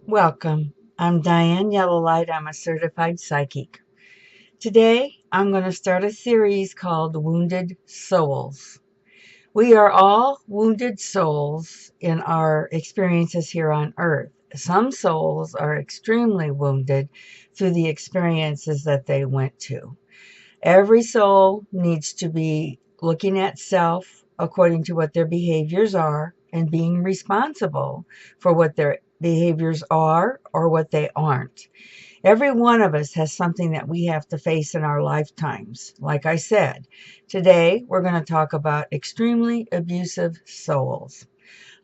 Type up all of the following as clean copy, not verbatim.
Welcome. I'm Diane Yellowlight. I'm a certified psychic. Today, I'm going to start a series called Wounded Souls. We are all wounded souls in our experiences here on earth. Some souls are extremely wounded through the experiences that they went to. Every soul needs to be looking at self according to what their behaviors are and being responsible for what their behaviors are or what they aren't. Every one of us has something that we have to face in our lifetimes. Like I said, today we're going to talk about extremely abusive souls.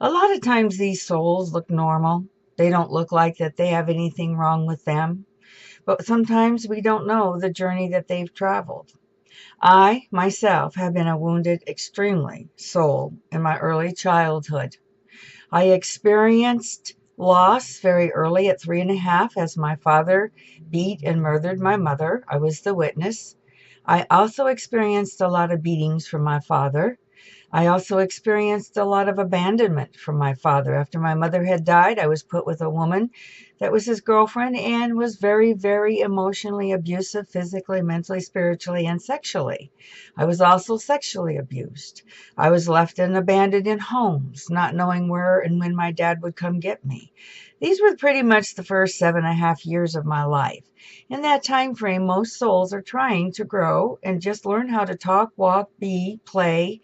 A lot of times these souls look normal. They don't look like that they have anything wrong with them. But sometimes we don't know the journey that they've traveled. I, myself, have been a wounded extremely soul in my early childhood. I experienced loss very early at 3.5 as my father beat and murdered my mother. I was the witness. I also experienced a lot of beatings from my father. I also experienced a lot of abandonment from my father. After my mother had died, I was put with a woman that was his girlfriend and was very, very emotionally abusive, physically, mentally, spiritually, and sexually. I was also sexually abused. I was left and abandoned in homes, not knowing where and when my dad would come get me. These were pretty much the first 7.5 years of my life. In that time frame, most souls are trying to grow and just learn how to talk, walk, be, play,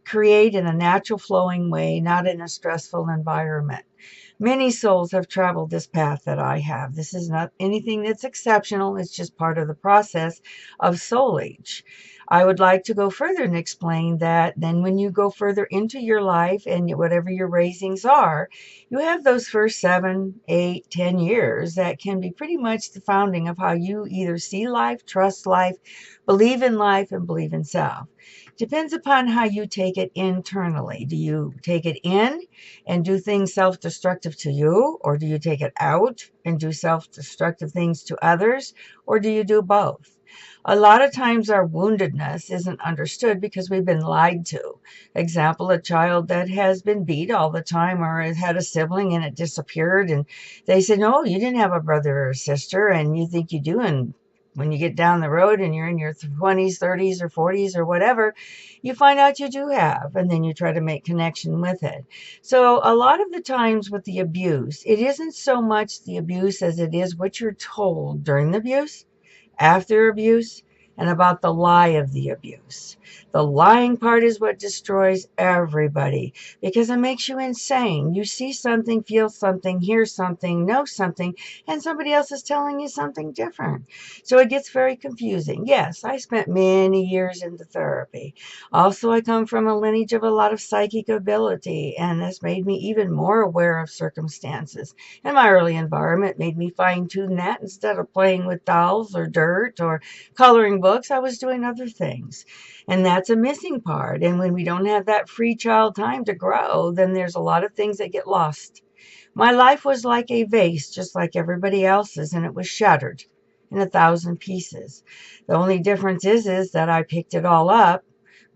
create in a natural flowing way, not in a stressful environment. Many souls have traveled this path that I have. This is not anything that's exceptional. It's just part of the process of soul age. I would like to go further and explain that then when you go further into your life and whatever your raisings are, you have those first 7, 8, 10 years that can be pretty much the founding of how you either see life, trust life, believe in life, and believe in self. Depends upon how you take it internally. Do you take it in and do things self destructive to you, or do you take it out and do self destructive things to others, or do you do both? A lot of times our woundedness isn't understood because we've been lied to. Example, a child that has been beat all the time or has had a sibling and it disappeared and they said, no, you didn't have a brother or a sister and you think you do, and when you get down the road and you're in your 20s, 30s, or 40s, or whatever, you find out you do have, and then you try to make connection with it. So, a lot of the times with the abuse, it isn't so much the abuse as it is what you're told during the abuse, after abuse, and about the lie of the abuse. The lying part is what destroys everybody because it makes you insane. You see something, feel something, hear something, know something, and somebody else is telling you something different. So it gets very confusing. Yes, I spent many years in the therapy. Also, I come from a lineage of a lot of psychic ability, and this made me even more aware of circumstances. And my early environment made me fine tune that instead of playing with dolls or dirt or coloring books, I was doing other things. And that's a missing part. And when we don't have that free child time to grow, then there's a lot of things that get lost. My life was like a vase, just like everybody else's, and it was shattered in 1,000 pieces. The only difference is that I picked it all up,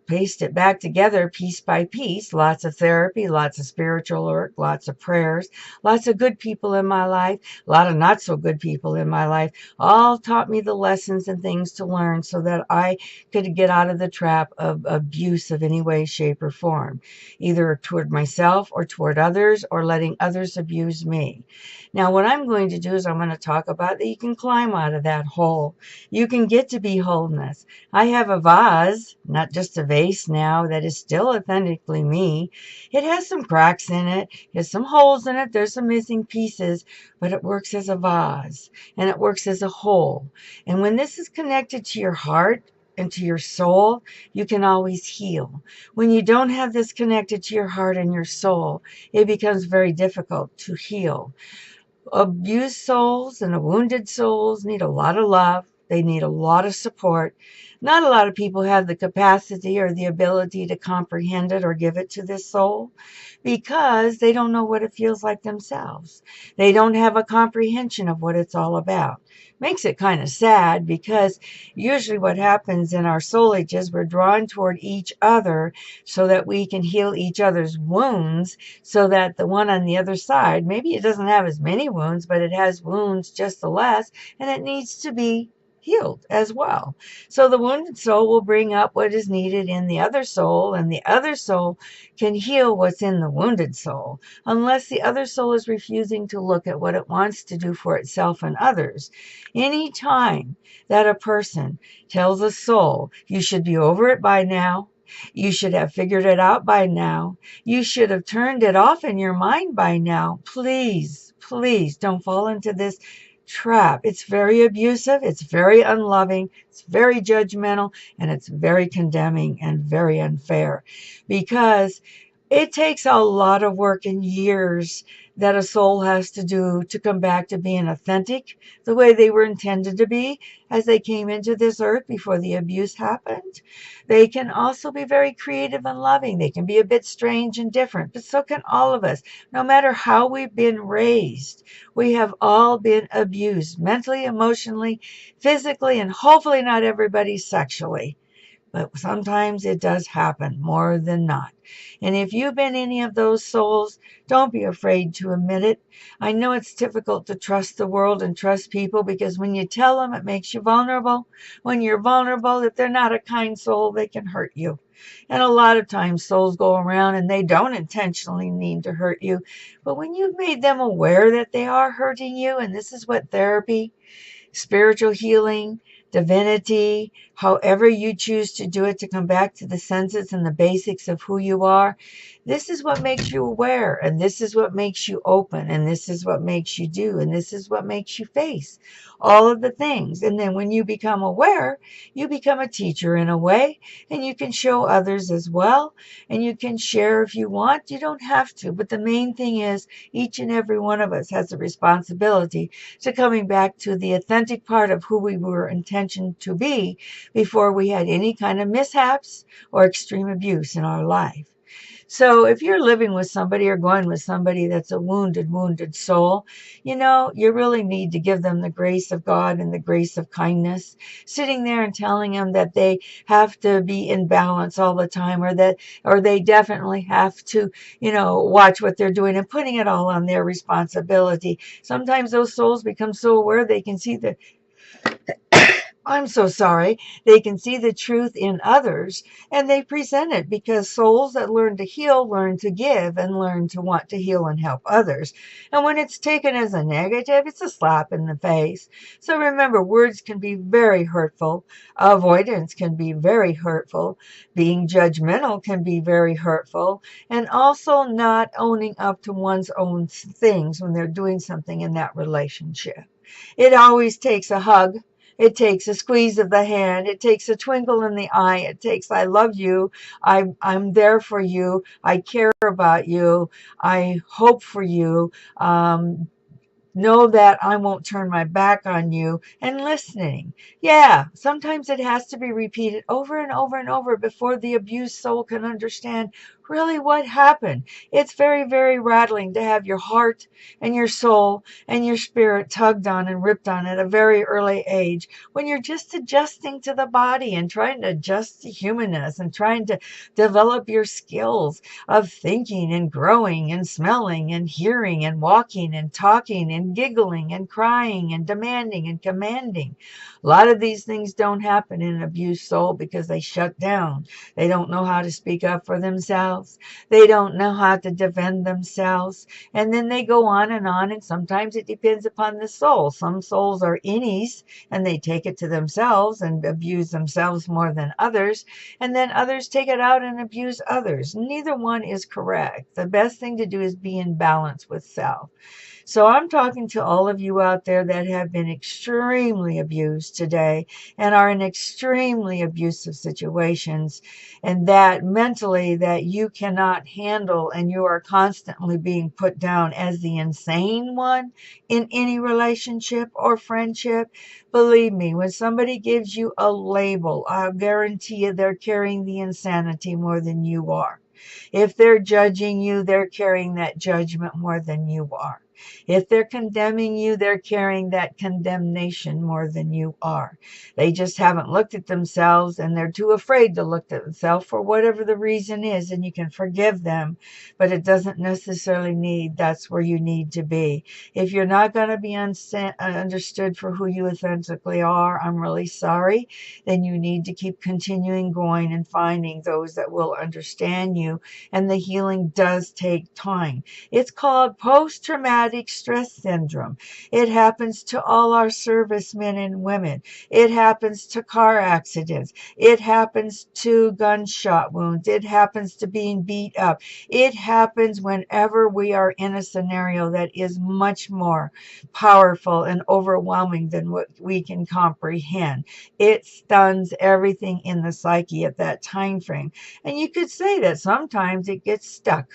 pieced it back together piece by piece. Lots of therapy, lots of spiritual work, lots of prayers, lots of good people in my life, a lot of not so good people in my life, all taught me the lessons and things to learn so that I could get out of the trap of abuse of any way, shape, or form, either toward myself or toward others or letting others abuse me. Now, what I'm going to do is I'm going to talk about that you can climb out of that hole. You can get to be wholeness. I have a vase, not just a vase now, that is still authentically me. It has some cracks in it, has some holes in it, there's some missing pieces, but it works as a vase and it works as a whole. And when this is connected to your heart and to your soul, you can always heal. When you don't have this connected to your heart and your soul, it becomes very difficult to heal. Abused souls and wounded souls need a lot of love, They need a lot of support. Not a lot of people have the capacity or the ability to comprehend it or give it to this soul because they don't know what it feels like themselves. They don't have a comprehension of what it's all about. Makes it kind of sad because usually what happens in our soul age is we're drawn toward each other so that we can heal each other's wounds, so that the one on the other side, maybe it doesn't have as many wounds, but it has wounds just the less, and it needs to be healed as well. So the wounded soul will bring up what is needed in the other soul, and the other soul can heal what's in the wounded soul, unless the other soul is refusing to look at what it wants to do for itself and others. Any time that a person tells a soul, you should be over it by now, you should have figured it out by now, you should have turned it off in your mind by now, please, please don't fall into this trap. It's very abusive, it's very unloving, it's very judgmental, and it's very condemning and very unfair, because it takes a lot of work and years that a soul has to do to come back to being authentic, the way they were intended to be as they came into this earth before the abuse happened. They can also be very creative and loving. They can be a bit strange and different, but so can all of us. No matter how we've been raised, we have all been abused mentally, emotionally, physically, and hopefully not everybody sexually. But sometimes it does happen, more than not. And if you've been any of those souls, don't be afraid to admit it. I know it's difficult to trust the world and trust people, because when you tell them, it makes you vulnerable. When you're vulnerable, if they're not a kind soul, they can hurt you. And a lot of times souls go around and they don't intentionally mean to hurt you. But when you've made them aware that they are hurting you, and this is what therapy, spiritual healing, divinity, however you choose to do it, to come back to the senses and the basics of who you are. This is what makes you aware, and this is what makes you open, and this is what makes you do, and this is what makes you face all of the things. And then when you become aware, you become a teacher in a way, and you can show others as well, and you can share if you want. You don't have to, but the main thing is each and every one of us has a responsibility to coming back to the authentic part of who we were intentioned to be before we had any kind of mishaps or extreme abuse in our life. So if you're living with somebody or going with somebody that's a wounded soul, you really need to give them the grace of God and the grace of kindness. Sitting there and telling them that they have to be in balance all the time, or they definitely have to, watch what they're doing, and putting it all on their responsibility. Sometimes those souls become so aware they can see the I'm so sorry. They can see the truth in others, and they present it, because souls that learn to heal learn to give and learn to want to heal and help others. And when it's taken as a negative, it's a slap in the face. So remember, words can be very hurtful. Avoidance can be very hurtful. Being judgmental can be very hurtful. And also not owning up to one's own things when they're doing something in that relationship. It always takes a hug. It takes a squeeze of the hand. It takes a twinkle in the eye. It takes, I love you. I'm there for you. I care about you. I hope for you. Know that I won't turn my back on you, and listening. Yeah, sometimes it has to be repeated over and over and over before the abused soul can understand really what happened. It's very, very rattling to have your heart and your soul and your spirit tugged on and ripped on at a very early age, when you're just adjusting to the body and trying to adjust to humanness and trying to develop your skills of thinking and growing and smelling and hearing and walking and talking and giggling and crying and demanding and commanding. A lot of these things don't happen in an abused soul because they shut down. They don't know how to speak up for themselves. They don't know how to defend themselves. And then they go on, and sometimes it depends upon the soul. Some souls are innies, and they take it to themselves and abuse themselves more than others. And then others take it out and abuse others. Neither one is correct. The best thing to do is be in balance with self. So I'm talking to all of you out there that have been extremely abused today and are in extremely abusive situations, and that mentally that you you cannot handle and you are constantly being put down as the insane one in any relationship or friendship, believe me, when somebody gives you a label, I'll guarantee you they're carrying the insanity more than you are. If they're judging you, they're carrying that judgment more than you are. If they're condemning you, they're carrying that condemnation more than you are. They just haven't looked at themselves and they're too afraid to look at themselves for whatever the reason is. And you can forgive them, but it doesn't necessarily need that's where you need to be. If you're not going to be understood for who you authentically are, I'm really sorry. Then you need to keep continuing going and finding those that will understand you. And the healing does take time. It's called post-traumatic stress syndrome. It happens to all our servicemen and women. It happens to car accidents. It happens to gunshot wounds. It happens to being beat up. It happens whenever we are in a scenario that is much more powerful and overwhelming than what we can comprehend. It stuns everything in the psyche at that time frame. And you could say that sometimes it gets stuck.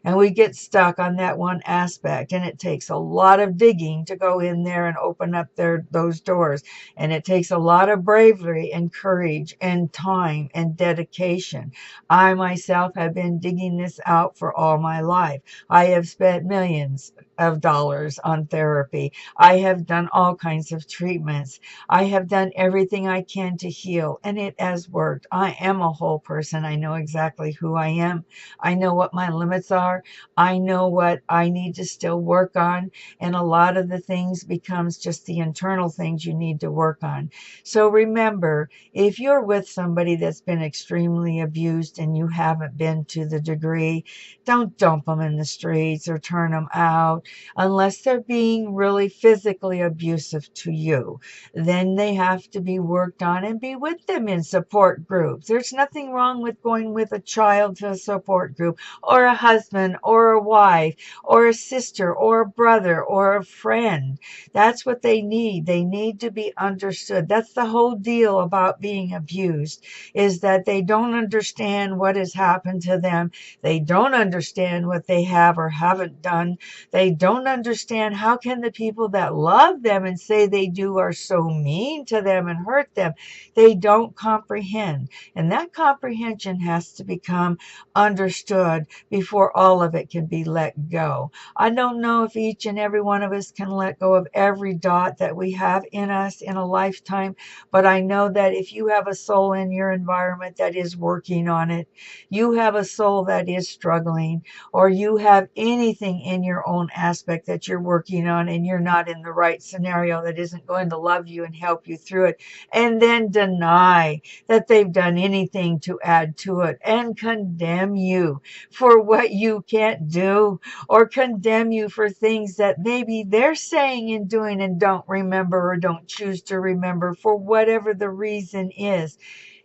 And we get stuck on that one aspect. And it takes a lot of digging to go in there and open up those doors. And it takes a lot of bravery and courage and time and dedication. I myself have been digging this out for all my life. I have spent millions of dollars on therapy. I have done all kinds of treatments. I have done everything I can to heal, and it has worked. I am a whole person. I know exactly who I am. I know what my limits are. I know what I need to still work on. And a lot of the things becomes just the internal things you need to work on. So remember, if you're with somebody that's been extremely abused and you haven't been to the degree, don't dump them in the streets or turn them out unless they're being really physically abusive to you. Then they have to be worked on and be with them in support groups. There's nothing wrong with going with a child to a support group, or a husband, or a wife, or a sister, or a brother, or a friend. That's what they need. They need to be understood. That's the whole deal about being abused, is that they don't understand what has happened to them. They don't understand what they have or haven't done. They don't understand how can the people that love them and say they do are so mean to them and hurt them. They don't comprehend. And that comprehension has to become understood before all of it can be let go. I don't know if each and every one of us can let go of every dot that we have in us in a lifetime, but I know that if you have a soul in your environment that is working on it, you have a soul that is struggling, or you have anything in your own aspect that you're working on and you're not in the right scenario that isn't going to love you and help you through it, and then deny that they've done anything to add to it and condemn you for what you can't do, or condemn you for things that maybe they're saying and doing and don't remember or don't choose to remember for whatever the reason is.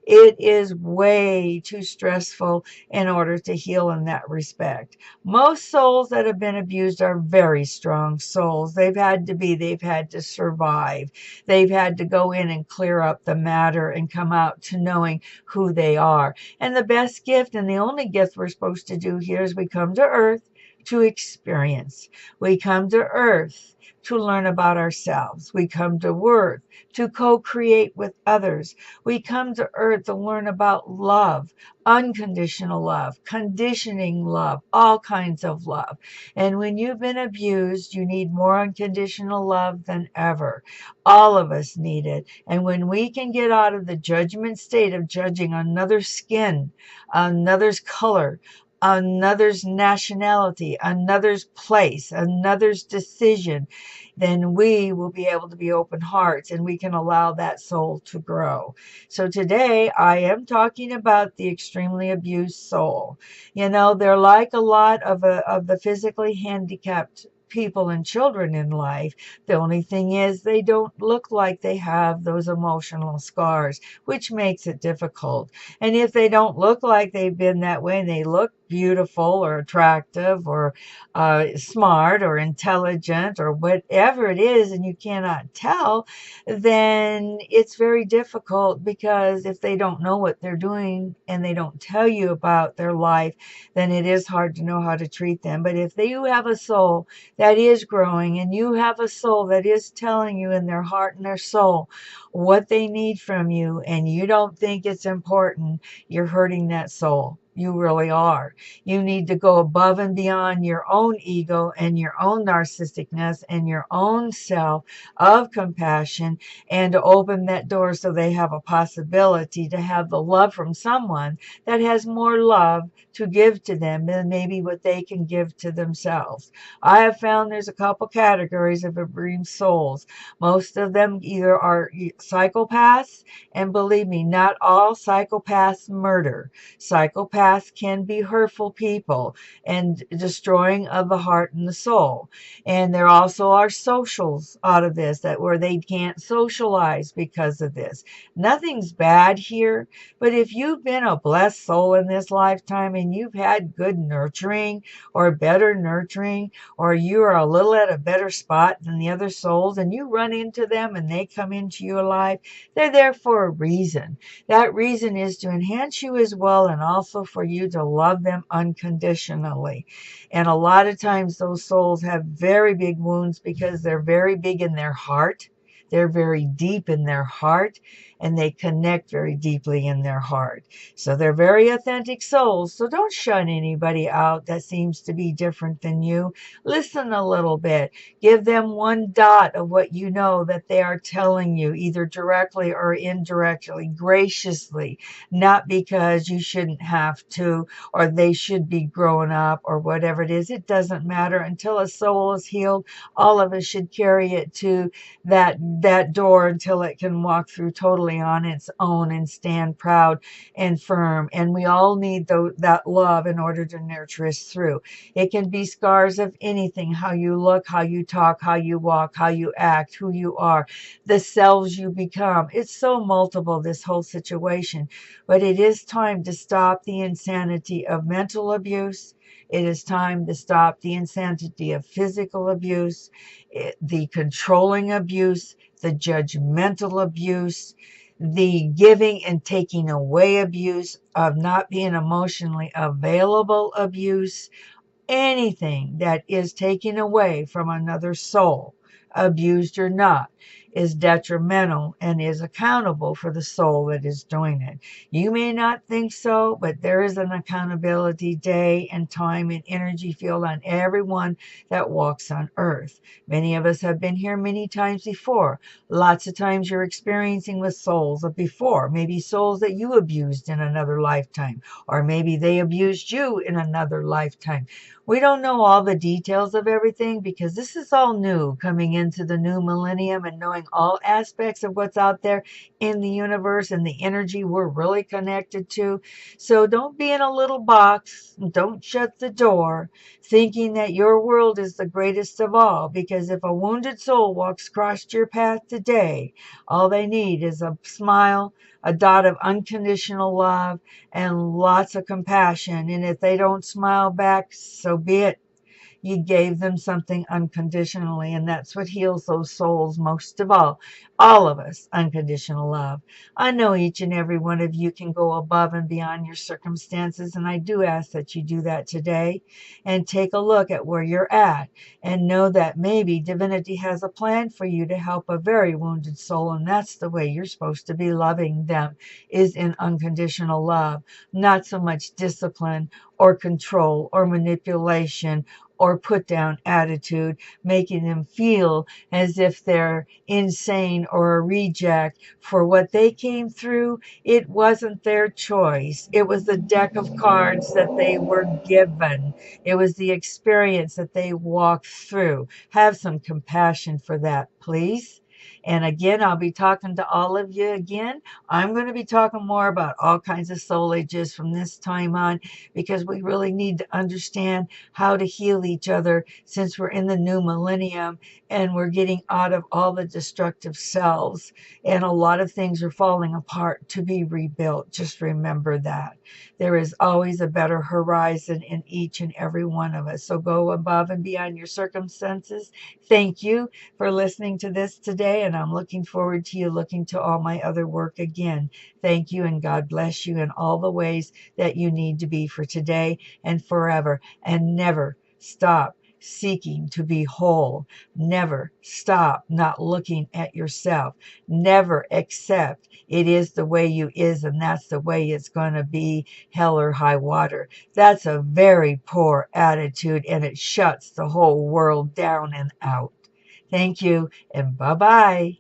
It is way too stressful in order to heal in that respect. Most souls that have been abused are very strong souls. They've had to survive. They've had to go in and clear up the matter and come out to knowing who they are. And the best gift and the only gift we're supposed to do here is we come to earth to experience. We come to earth to learn about ourselves. We come to earth to co-create with others. We come to earth to learn about love, unconditional love, conditioning love, all kinds of love. And when you've been abused, you need more unconditional love than ever. All of us need it. And when we can get out of the judgment state of judging another's skin, another's color, another's nationality, another's place, another's decision, then we will be able to be open hearts and we can allow that soul to grow. So today I am talking about the extremely abused soul. You know, they're like a lot of the physically handicapped people and children in life. The only thing is they don't look like they have those emotional scars, which makes it difficult. And if they don't look like they've been that way and they look beautiful or attractive or smart or intelligent or whatever it is, and you cannot tell, then it's very difficult, because if they don't know what they're doing and they don't tell you about their life, then it is hard to know how to treat them. But if you have a soul that is growing, and you have a soul that is telling you in their heart and their soul what they need from you, and you don't think it's important, you're hurting that soul. You really are. You need to go above and beyond your own ego and your own narcissisticness and your own self of compassion, and to open that door so they have a possibility to have the love from someone that has more love to give to them than maybe what they can give to themselves. I have found there's a couple categories of bereaved souls. Most of them either are psychopaths, and believe me, not all psychopaths murder. Psychopaths can be hurtful people and destroying of the heart and the soul. And there also are socials out of this, that where they can't socialize because of this. Nothing's bad here, but if you've been a blessed soul in this lifetime and you've had good nurturing or better nurturing, or you are a little at a better spot than the other souls, and you run into them and they come into your life, they're there for a reason. That reason is to enhance you as well, and also for you to love them unconditionally. And a lot of times those souls have very big wounds because they're very big in their heart. They're very deep in their heart, and they connect very deeply in their heart. So they're very authentic souls. So don't shun anybody out that seems to be different than you. Listen a little bit. Give them one dot of what you know that they are telling you, either directly or indirectly, graciously, not because you shouldn't have to, or they should be growing up, or whatever it is. It doesn't matter. Until a soul is healed, all of us should carry it to that door until it can walk through totally on its own and stand proud and firm. And we all need that love in order to nurture us through. It can be scars of anything: how you look, how you talk, how you walk, how you act, who you are, the selves you become. It's so multiple, this whole situation. But it is time to stop the insanity of mental abuse. It is time to stop the insanity of physical abuse, the controlling abuse, the judgmental abuse, the giving and taking away abuse, of not being emotionally available abuse. Anything that is taken away from another soul, abused or not, is detrimental and is accountable for the soul that is doing it. You may not think so, but there is an accountability day and time and energy field on everyone that walks on earth. Many of us have been here many times before. Lots of times you're experiencing with souls of before, maybe souls that you abused in another lifetime, or maybe they abused you in another lifetime. We don't know all the details of everything, because this is all new, coming into the new millennium and knowing all aspects of what's out there in the universe and the energy we're really connected to. So don't be in a little box. Don't shut the door thinking that your world is the greatest of all, because if a wounded soul walks across your path today, all they need is a smile, a dot of unconditional love, and lots of compassion. And if they don't smile back, so be it. You gave them something unconditionally, and that's what heals those souls most of all of us, unconditional love. I know each and every one of you can go above and beyond your circumstances, and I do ask that you do that today and take a look at where you're at, and know that maybe divinity has a plan for you to help a very wounded soul, and that's the way you're supposed to be loving them, is in unconditional love, not so much discipline or control or manipulation or put down attitude, making them feel as if they're insane or a reject for what they came through. It wasn't their choice. It was the deck of cards that they were given. It was the experience that they walked through. Have some compassion for that, please. And again, I'll be talking to all of you again. I'm going to be talking more about all kinds of soul ages from this time on, because we really need to understand how to heal each other since we're in the new millennium and we're getting out of all the destructive selves. And a lot of things are falling apart to be rebuilt. Just remember that. There is always a better horizon in each and every one of us. So go above and beyond your circumstances. Thank you for listening to this today, and I'm looking forward to you looking to all my other work again. Thank you, and God bless you in all the ways that you need to be for today and forever. And never stop seeking to be whole. Never stop not looking at yourself. Never accept it is the way you is, and that's the way it's going to be, hell or high water. That's a very poor attitude, and it shuts the whole world down and out. Thank you, and bye-bye.